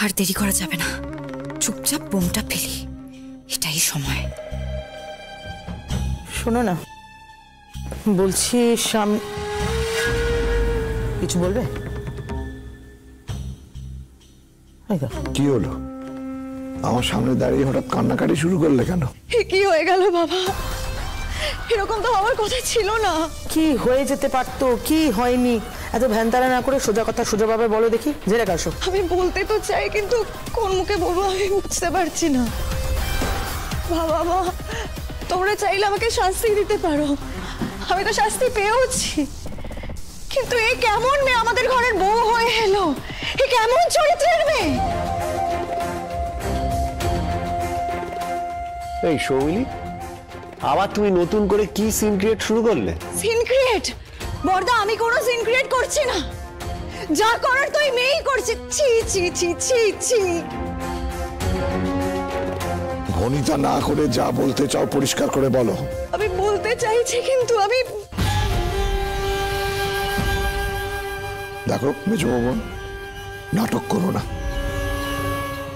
আর দেরি করা যাবে না, চুপচাপ বোমটা ফেলি, এটাই সময়। শোনো না, বলছি কিছু বলবে? কি হলো? আমার সামনে দাঁড়িয়ে হঠাৎ কান্নাকাটি শুরু করলে কেন? কি হয়ে গেল বাবা? এরকম তো আমার কথা ছিল না। কি হয়ে যেতে পারতো, কি হয়নি, এত ভ্যানতারা না করে সোজা কথা সোজাভাবে বলো দেখি। জেরে কাশো। আমি বলতে তো চাই, কিন্তু কোন মুখে বলবো আমি বুঝতে পারছি না। বাবা মা, তোমরা চাইলে আমাকে শাস্তি দিতে পারো, আমি তো শাস্তি পেয়েওছি, কিন্তু এ কেমন মেয়ে আমাদের ঘরের বউ হয়ে এলো? এ কেমন চরিত্রের মেয়ে? এই সৌমিলি, আবার তুমি নতুন করে কি সিন ক্রিয়েট শুরু করলে? Scene create? বড়দা, আমি কোনো সিন ক্রিয়েট করছি না, যা করার তো এই মেয়েই করছে। ছি ছি ছি ছি ছি। ভনিতা না করে যা বলতে চাও পরিষ্কার করে বলো। আমি বলতে চাইছি, কিন্তু আমি দেখো মেজো বোন, নাটক করো না,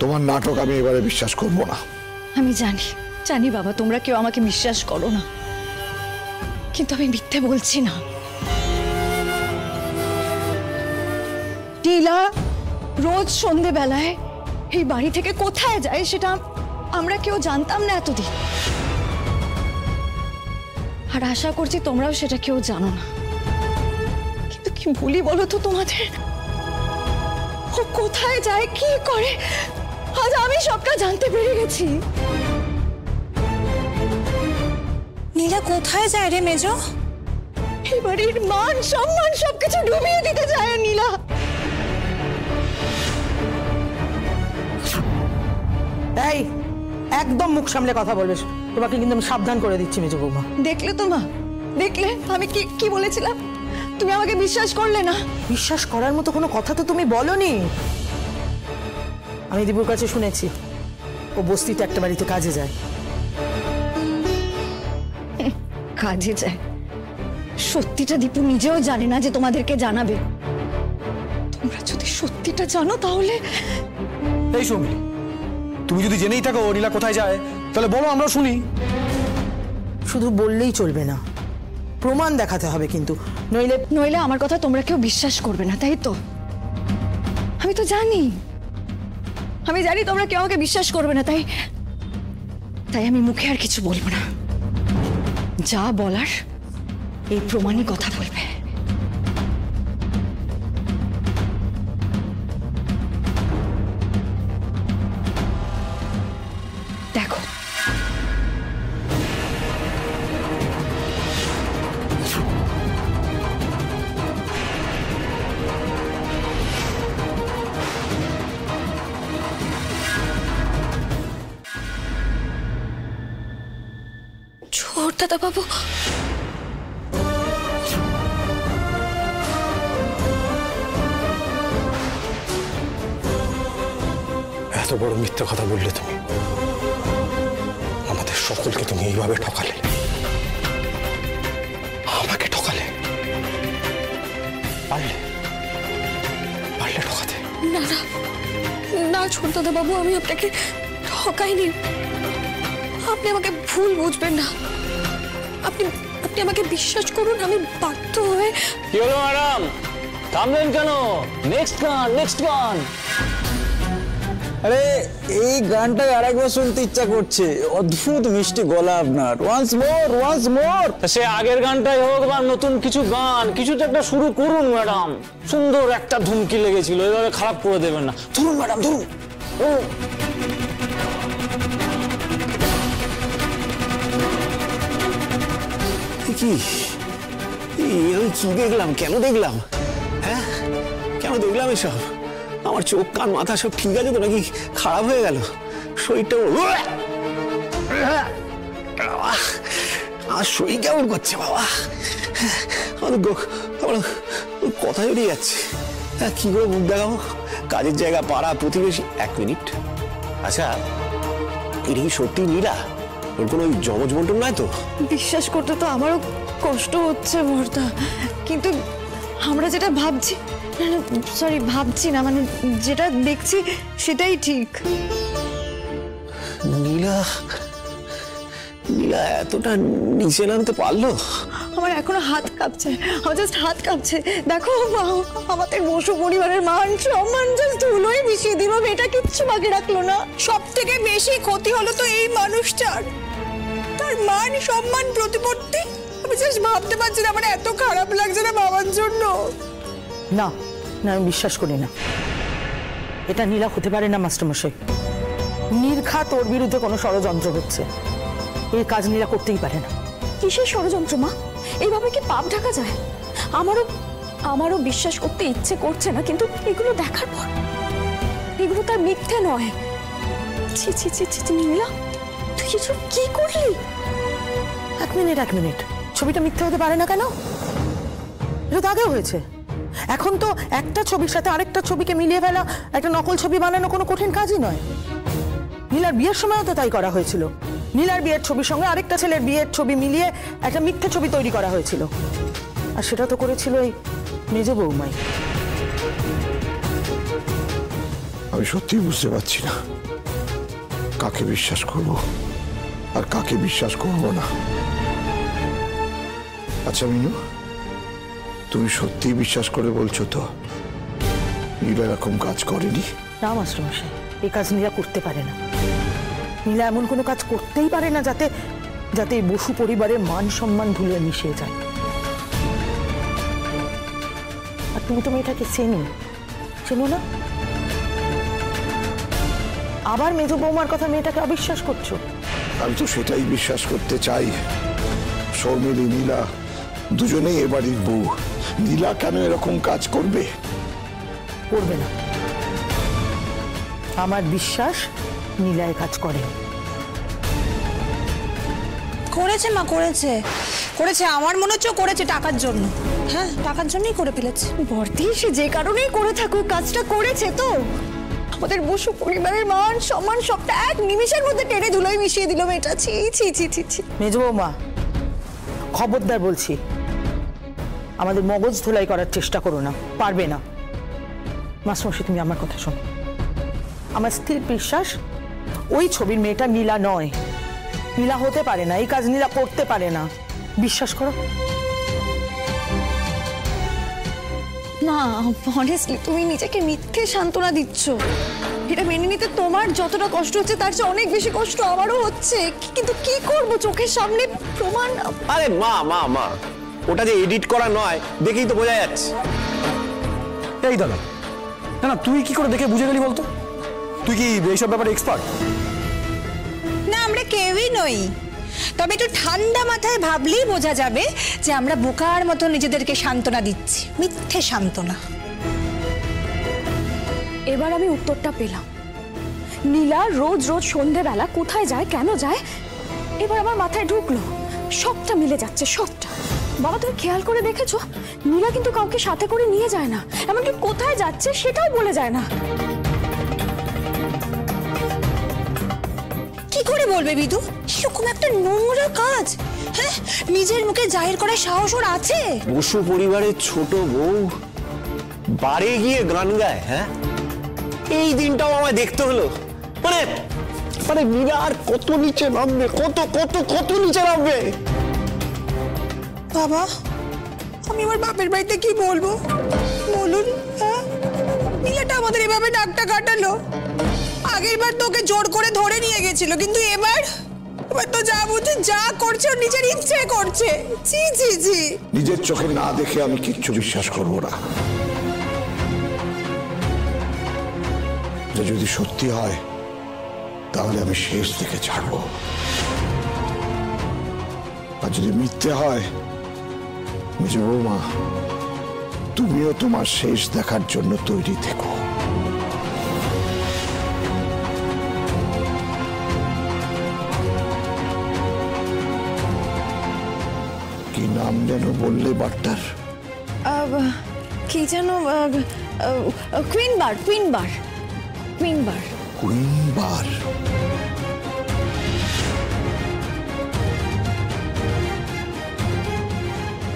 তোমার নাটক আমি এবারে বিশ্বাস করবো না। আমি জানি জানি বাবা, তোমরা কেউ আমাকে বিশ্বাস করো না, কিন্তু আমি মিথ্যে বলছি না। টিলা রোজ সন্ধেবেলায় এই বাড়ি থেকে কোথায় যায় সেটা আমরা কেউ জানতাম না এতদিন, আর আশা করছি তোমরাও সেটা কেউ জানো না। কিন্তু কি বলি বলো তো তোমাদের, ও কোথায় যায়, কি করে, আজ আমি সবটা জানতে পেরে গেছি। নীলা কোথায় যায় রে মেজো? এই বাড়ির মান সম্মান সবকিছু ডুবিয়ে দিতে যায় নীলা। এই একদম মুখ সামলে কথা বলবে, তোমাকে কিন্তু আমি সাবধান করে দিচ্ছি মেজো বৌমা। দেখলে তো মা, দেখলে আমি কি কি বলেছিলাম, তুমি আমাকে বিশ্বাস করলে না। বিশ্বাস করার মতো কোনো কথা তো তুমি বলনি। আমি দীপুর কাছে শুনেছি ও বস্তিতে একটা বাড়িতে কাজে যায়। কাজে যায়? সত্যিটা দীপু নিজেও জানে না যে তোমাদেরকে জানাবে। তোমরা যদি সত্যিটা জানো তাহলে। এই সৌমিলি, তুমি যদি জেনেই থাকো নীলা কোথায় যায়, তাহলে বলো, আমরা শুনি। শুধু বললেই চলবে না, প্রমাণ দেখাতে হবে, কিন্তু নইলে আমার কথা তোমরা কেউ বিশ্বাস করবে না, তাই তো? আমি তো জানি, আমি জানি তোমরা কেউ আমাকে বিশ্বাস করবে না, তাই আমি মুখে আর কিছু বলবো না। যা বলার এই প্রমাণই কথা বলবে। দেখো, ছোট দাদা বাবু, এত বড় মিথ্যা কথা বললে তুমি, আমাদের সকলকে তুমি এইভাবে ঠকালে, আমাকে ঠকালে, পারলে ঠকাতে? না না না ছোট দাদা বাবু, আমি আপনাকে ঠকাইনি, আপনি আমাকে ভুল বুঝবেন না, আপনি আপনি আমাকে বিশ্বাস করুন, আমি বাধ্য হয়ে। কি হলো ম্যাডাম, থামলেন কেন? নেক্সট গান। আরে এই গানটা আরেকবার শুনতে ইচ্ছা করছে, অদ্ভুত মিষ্টি গলা আপনার। Once more. সে আগের গানটাই হোক বা নতুন কিছু গান, কিছু তো একটা শুরু করুন ম্যাডাম। সুন্দর একটা ধুমকি লেগেছিল, এভাবে খারাপ করে দেবেন না। ধরুন ম্যাডাম, ধরুন। কি দেখলাম, কেন দেখলাম, হ্যাঁ কেন দেখলাম এসব? আমার চোখ কান মাথা সব ঠিক আছে তো, নাকি খারাপ হয়ে গেল শরীরটা? আমার শরীর কেমন করছে বাবা, আমার কথা জড়িয়ে যাচ্ছে। হ্যাঁ, কি করে মুখ দেখাবো? কাজের জায়গা, পাড়া, প্রতিবেশী। 1 মিনিট, আচ্ছা এটা কি সত্যি নীলা? ওর কোনো জমজ বন্টন নয় তো? বিশ্বাস করতে তো আমারও কষ্ট হচ্ছে বর্দা, কিন্তু আমরা যেটা ভাবছি সরি, ভাবছি না, মানে যেটা দেখছি সেটাই ঠিক। নীলা নীলা এতটা নিচে নামতে পারলো? আমার এখনো হাত কাঁপছে, আমার জাস্ট হাত কাঁপছে। দেখো আমাদের বসু পরিবারের মান সম্মান জাস্ট ধুলোয় মিশিয়ে দিল, এটা কিচ্ছু বাকি রাখলো না। সব থেকে বেশি ক্ষতি হলো তো এই মানুষটার, তার মান সম্মান প্রতিপত্তি। আমি জাস্ট ভাবতে পারছি না, আমার এত খারাপ লাগছে না বাবার জন্য। না না, আমি বিশ্বাস করি না, এটা নীলা হতে পারে না মাস্টারমশাই। নির্ঘাত ওর বিরুদ্ধে কোনো ষড়যন্ত্র হচ্ছে, এই কাজ নীলা করতেই পারে না। কিসের ষড়যন্ত্র মা? এইভাবে কি পাপ ঢাকা যায়? আমারও বিশ্বাস করতে ইচ্ছে করছে না, কিন্তু এগুলো দেখার পর এগুলো তার মিথ্যে নয়। ছি ছি ছি ছি নীলা, তুই কিছু কি করলি? এক মিনিট, ছবিটা মিথ্যে হতে পারে না কেন? এটা তো আগেও হয়েছে। এখন তো একটা ছবির সাথে আরেকটা ছবিকে মিলিয়ে ফেলা, একটা নকল ছবি বানানো কোনো কঠিন কাজই নয়। নীলার বিয়ের সময়ও তো তাই করা হয়েছিল। নীলার বিয়ের ছবির সঙ্গে আরেকটা ছেলের বিয়ের ছবি মিলিয়ে একটা মিথ্যে ছবি তৈরি করা হয়েছিল, আর সেটা তো করেছিল এই মেজ বৌমাই। আমি সত্যি বুঝতে পারছি না কাকে বিশ্বাস করব আর কাকে বিশ্বাস করব না। আচ্ছা মিনু, তুমি সত্যি বিশ্বাস করে বলছো তো নীলা এরকম কাজ করেনি? না মাস্টারমশাই, এই কাজ নীলা করতে পারে না। নীলা এমন কোনো কাজ করতেই পারে না যাতে যাতে এই বসু পরিবারের মান সম্মান ধুলে মিশিয়ে যায়। আর তুমি তো মেয়েটাকে চেনো না? আবার মেজ বৌমার কথা মেয়েটাকে অবিশ্বাস করছো? আমি তো সেটাই বিশ্বাস করতে চাই। শর্মিলী নীলা দুজনেই এ বাড়ির বউ, নীলা কেন এরকম কাজ করবে? করবে না। আমার বিশ্বাস নীলায় কাজ করে। করেছে মা, করেছে। আমার মনে হচ্ছে করেছে টাকার জন্য। হ্যাঁ, টাকার জন্যই করে ফেলেছে। বর্দি, সে যে কারণেই করে থাকুক কাজটা করেছে তো। আমাদের বসু পরিবারের মান সম্মান সবটা এক নিমিষের মধ্যে টেনে ধুলোয় মিশিয়ে দিল মেয়েটা। ছি ছি ছি ছি ছি। মেজ বৌমা, খবরদার বলছি, আমাদের মগজ ধোলাই করার চেষ্টা করো না, পারবে না। মাস্টারমশাই, তুমি আমার কথা শোনো। আমার স্থির বিশ্বাস ওই ছবির মেয়েটা নীলা নয়। নীলা হতে পারে না, এই কাজ নীলা করতে পারে না, বিশ্বাস করো। না, অনেস্টলি তুমি নিজেকে মিথ্যে সান্ত্বনা দিচ্ছ। এটা মেনে নিতে তোমার যতটা কষ্ট হচ্ছে তার চেয়ে অনেক বেশি কষ্ট আমারও হচ্ছে, কিন্তু কি করব, চোখের সামনে প্রমাণ। আরে মা ওটা যে এডিট করা নয় দেখেই তো বোঝা যাচ্ছে। এই দাদা, না তুই কি করে দেখে বুঝে গেলি বলতো? তুই কি এইসব ব্যাপারে এক্সপার্ট? না, আমরা কেউই নই, তবে একটু ঠান্ডা মাথায় ভাবলেই বোঝা যাবে যে আমরা বোকার মতো নিজেদেরকে সান্ত্বনা দিচ্ছি, মিথ্যে সান্ত্বনা। এবার আমি উত্তরটা পেলাম। নীলা রোজ সন্ধেবেলা কোথায় যায়, কেন যায়, এবার আমার মাথায় ঢুকলো। সবটা মিলে যাচ্ছে, সবটা। বাবা, তুমি খেয়াল করে দেখেছো, নীলা কিন্তু কাউকে সাথে করে নিয়ে যায় না, এমনকি কোথায় যাচ্ছে সেটাও বলে যায় না। কি করে বলবে বিদু? এরকম একটা নোংরা কাজ, হ্যাঁ, নিজের মুখে জাহির করার সাহস ওর আছে? বসু পরিবারের ছোট বউ বাড়ি গিয়ে গান গায়, হ্যাঁ? এই দিনটাও আমায় দেখতে হলো। মানে নীলা আর কত নিচে নামবে, কত নিচে নামবে। বাবা, আমি আমার বাপের বাড়িতে কি বলবো বলুন? হ্যাঁ, নীলাটা আমাদের এভাবে ডাকটা কাটালো। আগের বার তোকে জোর করে ধরে নিয়ে গেছিল, কিন্তু এবার তো যা বুঝে যা করছে ওর নিজের ইচ্ছে করছে। জি জি জি, নিজের চোখে না দেখে আমি কিচ্ছু বিশ্বাস করব না। যদি সত্যি হয় তাহলে আমি শেষ থেকে ছাড়ব, আর যদি মিথ্যে হয় মেজ বৌমা, তুমিও তোমার শেষ দেখার জন্য তৈরি থেকো। কি নাম যেন বললে বার্তার? কি যেন, কুইনবার।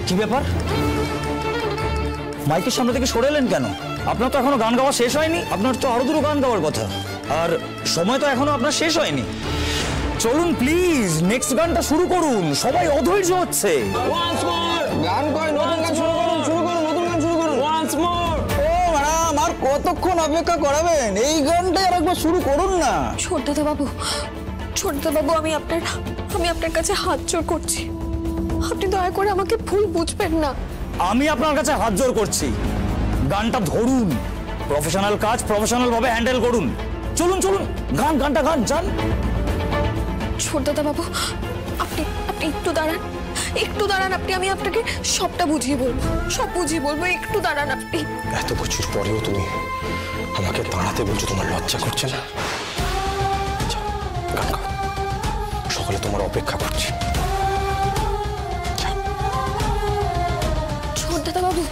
কি ব্যাপার? মাইকের সামনে থেকে সরে এলেন কেন? আপনার তো এখনো গান গাওয়া শেষ হয়নি, আপনার তো আরো দুটো গান গাওয়ার কথা, আর সময় তো এখনো আপনার শেষ হয়নি। চলুন প্লিজ নেক্সট গানটা শুরু করুন, সবাই অধৈর্য হচ্ছে। গান কয়, নতুন গান শুরু করুন, নতুন গান শুরু করুন। Once more. ও ম্যাডাম, আর কতক্ষণ অপেক্ষা করাবেন? এই গানটা আর একবার শুরু করুন না। ছোটদাদা বাবু, আমি আপনার কাছে হাত জোড় করছি, আপনি দয়া করে আমাকে ভুল বুঝবেন না। আমি আপনার কাছে হাত জোড় করছি, গানটা ধরুন, প্রফেশনাল কাজ প্রফেশনাল ভাবে হ্যান্ডেল করুন। চলুন চলুন, গানটা গান যান। ছোটদাদা বাবু, আপনি একটু দাঁড়ান, আমি আপনাকে সবটা বুঝিয়ে বলবো, একটু দাঁড়ান আপনি। এত বছর পরেও তুমি আমাকে দাঁড়াতে বলছো, তোমার লজ্জা করছে না? গান গাও, সকলে তোমার অপেক্ষা করছে। ছোটদাদা বাবু,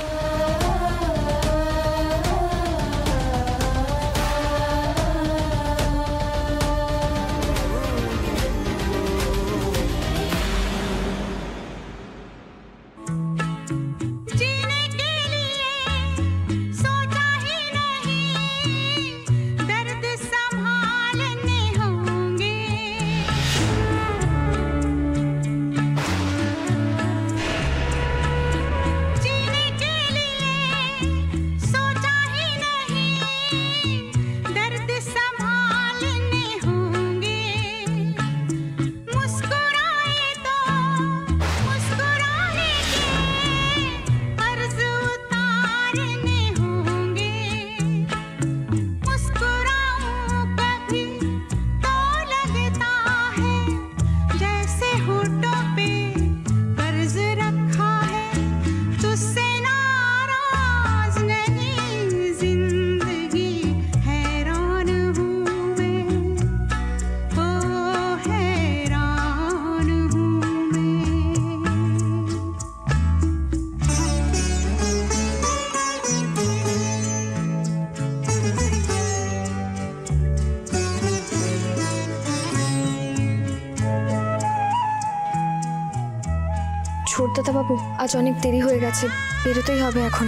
ছোটদাদা বাবু, আজ অনেক দেরি হয়ে গেছে, বেরোতেই হবে এখন।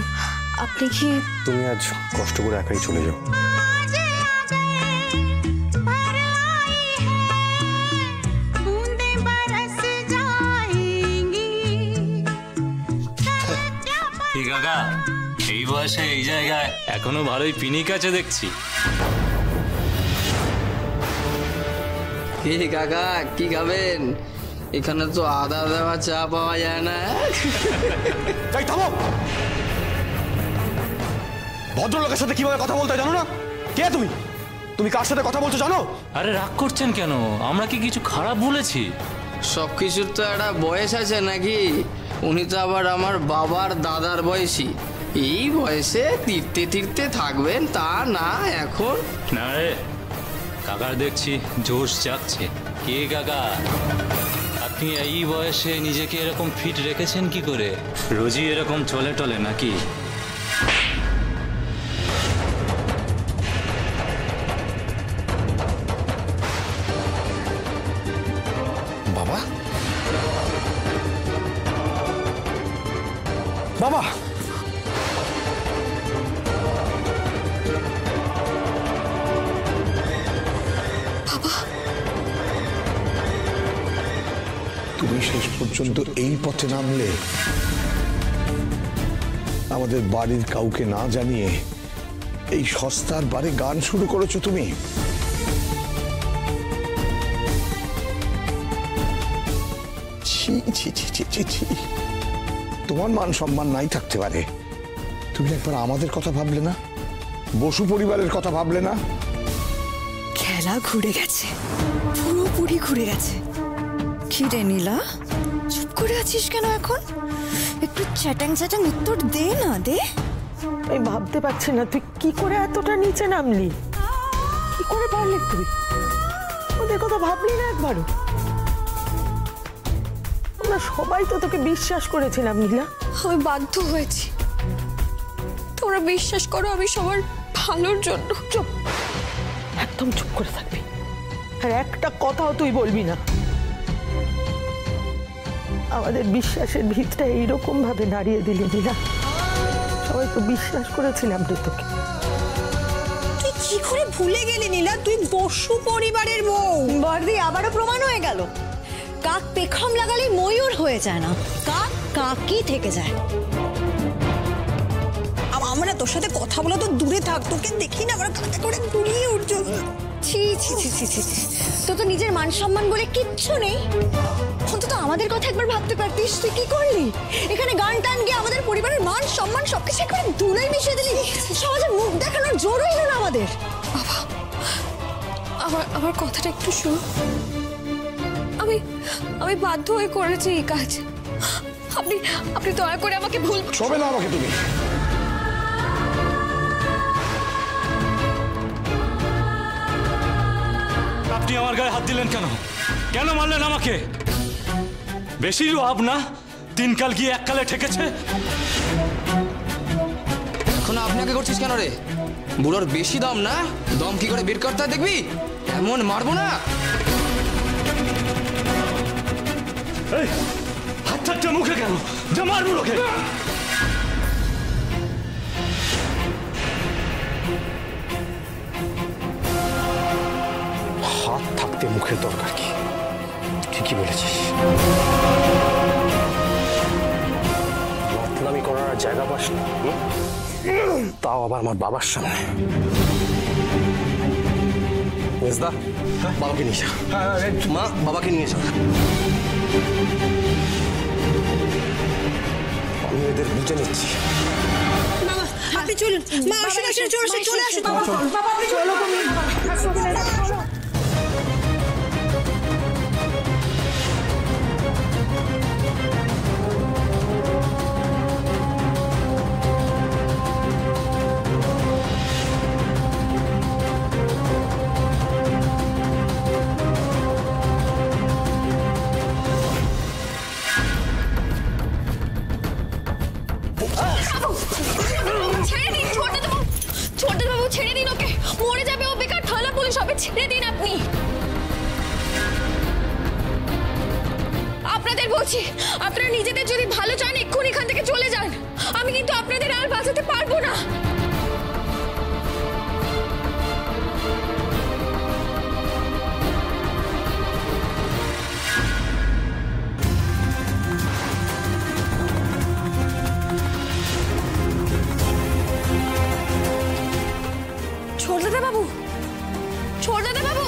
আপনি কি? তুমি আজ কষ্ট করে একাই চলে যাও। কাকা, এই বয়সে এই জায়গায় এখনো ভালোই পিনিক আছে দেখছি। কাকা কি খাবেন? এখানে তো আদা দেওয়া চা পাওয়া যায় না। ভদ্রলোকের সাথে কিভাবে কথা বলতে জানো না? কে তুমি? তুমি কার সাথে কথা বলছো জানো? আরে রাগ করছেন কেন? আমরা কি কিছু খারাপ বলেছি? সবকিছুর তো একটা বয়স আছে নাকি? উনি তো আবার আমার বাবার দাদার বয়সী। এই বয়সে তীর্থে থাকবেন তা না এখন? না রে কাকার দেখছি জোশ জাগছে। কে কাকা, আপনি এই বয়সে নিজেকে এরকম ফিট রেখেছেন কি করে? রোজই এরকম চলে টলে নাকি? বাবা, বাবা, তুমি শেষ পর্যন্ত এই পথে নামলে, আমাদের বাড়ির কাউকে না জানিয়ে এই সস্তার বারে গান শুরু করেছো তুমি। ছি ছি ছি ছি ছি ছি, তোমার মান সম্মান নাই থাকতে পারে, তুমি একবার আমাদের কথা ভাবলে না? বসু পরিবারের কথা ভাবলে না? খেলা ঘুরে গেছে, পুরোপুরি ঘুরে গেছে। কি রে নীলা, চুপ করে আছিস কেন এখন? একটু চ্যাটাং উত্তর দে না, দে। আমি ভাবতে পারছি না তুই কি করে এতটা নিচে নামলি, কি করে পারলি তুই? ওদের কথা ভাবলি না একবারও? আমরা সবাই তো তোকে বিশ্বাস করেছিলাম নীলা। আমি বাধ্য হয়েছি, তোমরা বিশ্বাস করো আমি সবার ভালোর জন্য। চুপ, একদম চুপ করে থাকবি, আর একটা কথাও তুই বলবি না। আমাদের বিশ্বাসের ভিতটা এইরকম ভাবে নাড়িয়ে দিলি নীলা। সবাই তো বিশ্বাস করেছিলাম রে তোকে। তুই কি করে ভুলে গেলি নীলা, তুই বসু পরিবারের বউ। বর্দি আবারও প্রমাণ হয়ে গেল, কাক পেখম লাগালে ময়ূর হয়ে যায় না, কাক কাকই থেকে যায়। আমরা তোর সাথে কথা বলে তো দূরে থাক, তোকে দেখি না আমরা কাকে করে গুলিয়ে উঠছো। ছি ছি ছি ছি ছি, তোর তো নিজের মান সম্মান বলে কিচ্ছু নেই। অন্তত আমাদের কথা একবার ভাবতে পারতিস। তুই কি করলি? এখানে গান টান গিয়ে আমাদের পরিবারের মান সম্মান সবকিছু একবার দূরে মিশিয়ে দিলি। সমাজে মুখ দেখানোর জোরই হলো না আমাদের। বাবা, আমার কথাটা একটু শোন। আমি বাধ্য হয়ে করেছি এই কাজ। আপনি দয়া করে আমাকে ভুল ছবে না আমাকে তুমি। আপনি আমার গায়ে হাত দিলেন কেন? কেন মারলেন আমাকে? বেশি লাভ না, 3 কাল গিয়ে 1 কালে ঠেকেছে। এখন আপনাকে করছিস কেন রে? বুড়োর বেশি দম না? দম কি করে বের করতে হয় দেখবি? এমন মারবো না। এই হাত থাকতে মুখে কেন? যা মারবো লোকে। হাত থাকতে মুখের দরকার কি? ঠিকই বলেছিস। বদনামি করার জায়গা পাস না, তাও আবার আমার বাবার সামনে। মেজদা, বাবাকে নিয়ে যা। মা, বাবাকে নিয়ে যা। আমি এদের বুঝে নিচ্ছি। আপনি চলুন, মা আসুন আসুন, চলে আসুন। বাবা আপনি চলো, তুমি হাসপাতালে। ছেড়ে দিন ওকে, মরে যাবে ও, বেকার থানা পুলিশ হবে। ছেড়ে দিন আপনি। আপনাদের বলছি, আপনারা নিজেদের যদি ভালো চান এক্ষুনি এখান থেকে চলে যান। আমি কিন্তু আপনাদের আর বাঁচাতে পারবো না। ছোটদা বাবু, ছোটদা বাবু,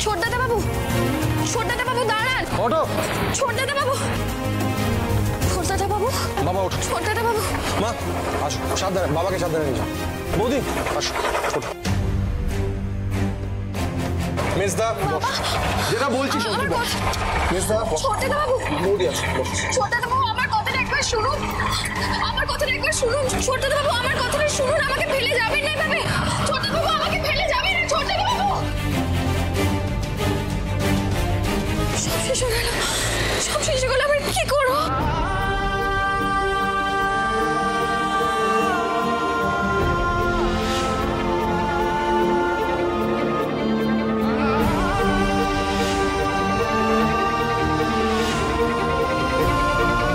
ছোটদা বাবু, ছোটদা বাবু দাঁড়ান। ওঠো। ছোটদা বাবু, ছোটদা বাবু, বাবা ওঠো। ছোটদা বাবু। মা আসো, সাবধানে, বাবাকে সাবধানে নিয়ে যাও। বৌদি আসো, ওঠো। মেজদা, যেটা বলছি শুনতে বল। মেজদা, ছোটদা বাবু, বৌদি আসো। ছোটদা বাবু আমার কথাটা একবার শুনুন, আমার কথাটা একবার শুনুন। ছোটদা বাবু আমার কথাটা শুনুন, আমাকে ফেলে যাবেন না এভাবে। ছোটদা বাবু আমাকে ফেলে যাবেন না, ছোটদা বাবু। সব শেষ হয়ে গেল, সব শেষ হয়ে গেল, আমি কি করবো?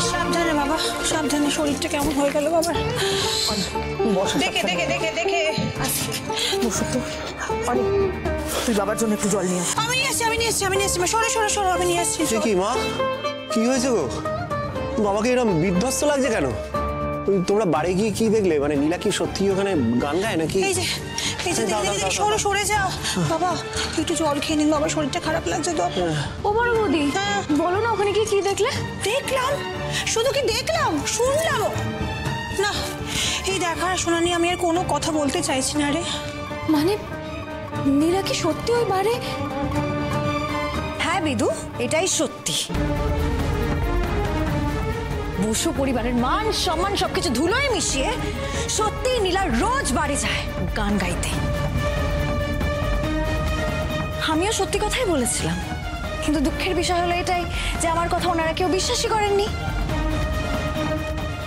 সাবধানে বাবা, সাবধানে। শরীরটা কেমন হয়ে গেল বাবা? দেখে দেখে দেখে দেখে বসো তো। অনেক, তুই বাবার জন্য একটু জল নিয়ে আস। আমি নিয়ে আসছি, আমি নিয়ে আসছি, আমি নিয়ে আসছি। সরো সরো সরো, আমি নিয়ে আসছি। কি মা, কি হয়েছে গো? বাবাকে এরকম বিধ্বস্ত লাগছে কেন? তোমরা বাড়ি গিয়ে কি দেখলে? মানে নীলা কি সত্যি ওখানে গান গায় নাকি? এই যে সরো, সরে যা বাবা। একটু জল খেয়ে নিন, বাবার শরীরটা খারাপ লাগছে তো। ও বড় বৌদি, বলো না ওখানে কি দেখলে? দেখলাম, শুধু কি দেখলাম, শুনলাম না। এই দেখা শোনা নিয়ে আমি আর কোনো কথা বলতে চাইছি না রে। মানে নীলা কি সত্যি ওই বারে? হ্যাঁ বিদু, এটাই সত্যি। বসু পরিবারের মান সম্মান সবকিছু ধুলোয় মিশিয়ে সত্যি নীলা রোজ বাড়ি যায় গান গাইতে। আমিও সত্যি কথাই বলেছিলাম, কিন্তু দুঃখের বিষয় হলো এটাই যে আমার কথা ওনারা কেউ বিশ্বাসই করেননি।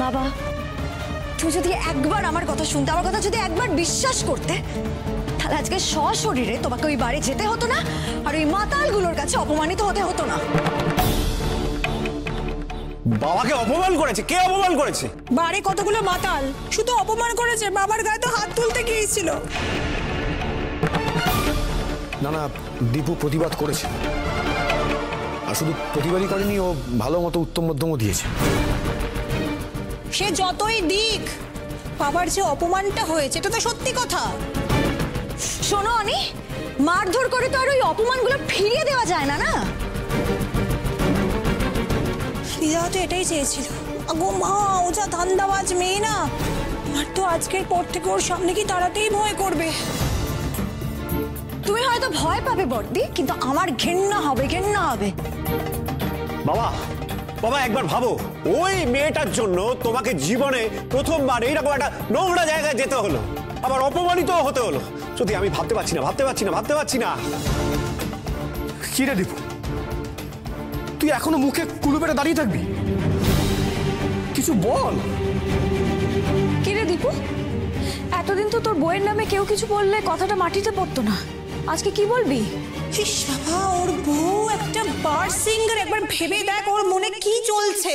বাবা, তুমি যদি একবার আমার কথা শুনতে, আমার কথা যদি একবার বিশ্বাস করতে, তাহলে আজকে সশরীরে তোমাকে ওই বাড়ি যেতে হতো না, আর ওই মাতালগুলোর কাছে অপমানিত হতে হতো না। বাবাকে অপমান করেছে? কে অপমান করেছে? বাড়ি কতগুলো মাতাল শুধু অপমান করেছে, বাবার গায়ে তো হাত তুলতে গিয়েছিল। না না, দীপু প্রতিবাদ করেছে, আর শুধু প্রতিবাদই করেনি, ও ভালো মতো উত্তম মধ্যমও দিয়েছে। সে যতই দিক, বাবার যে অপমানটা হয়েছে এটা তো সত্যি কথা। শোনো অনি, মারধর করে তো আর ওই অপমানগুলো ফিরিয়ে দেওয়া যায় না। না, দিদা তো এটাই চেয়েছিল। আগো মা, ও যা ধান্দাবাজ মেয়ে না, আমার তো আজকের পর থেকে ওর সামনে কি দাঁড়াতেই ভয় করবে। তুমি হয়তো ভয় পাবে বর্দি, কিন্তু আমার ঘেন্না হবে, ঘেন্না হবে। বাবা, বাবা একবার ভাবো, ওই মেয়েটার জন্য তোমাকে জীবনে প্রথমবার এইরকম একটা নোংরা জায়গায় যেতে হলো, আবার অপমানিত হতে হলো। যদি আমি ভাবতে পারছি না, ভাবতে পারছি না, ভাবতে পারছি না। কি রে দীপু, তুই এখনো মুখে কুলু পেটে দাঁড়িয়ে থাকবি? কিছু বল। কি রে দীপু, এতদিন তো তোর বইয়ের নামে কেউ কিছু বললে কথাটা মাটিতে পড়তো না, আজকে কি বলবি? ইস বাবা, ওর বউ একটা বার সিঙ্গার, একবার ভেবে দেখ ওর মনে কি চলছে।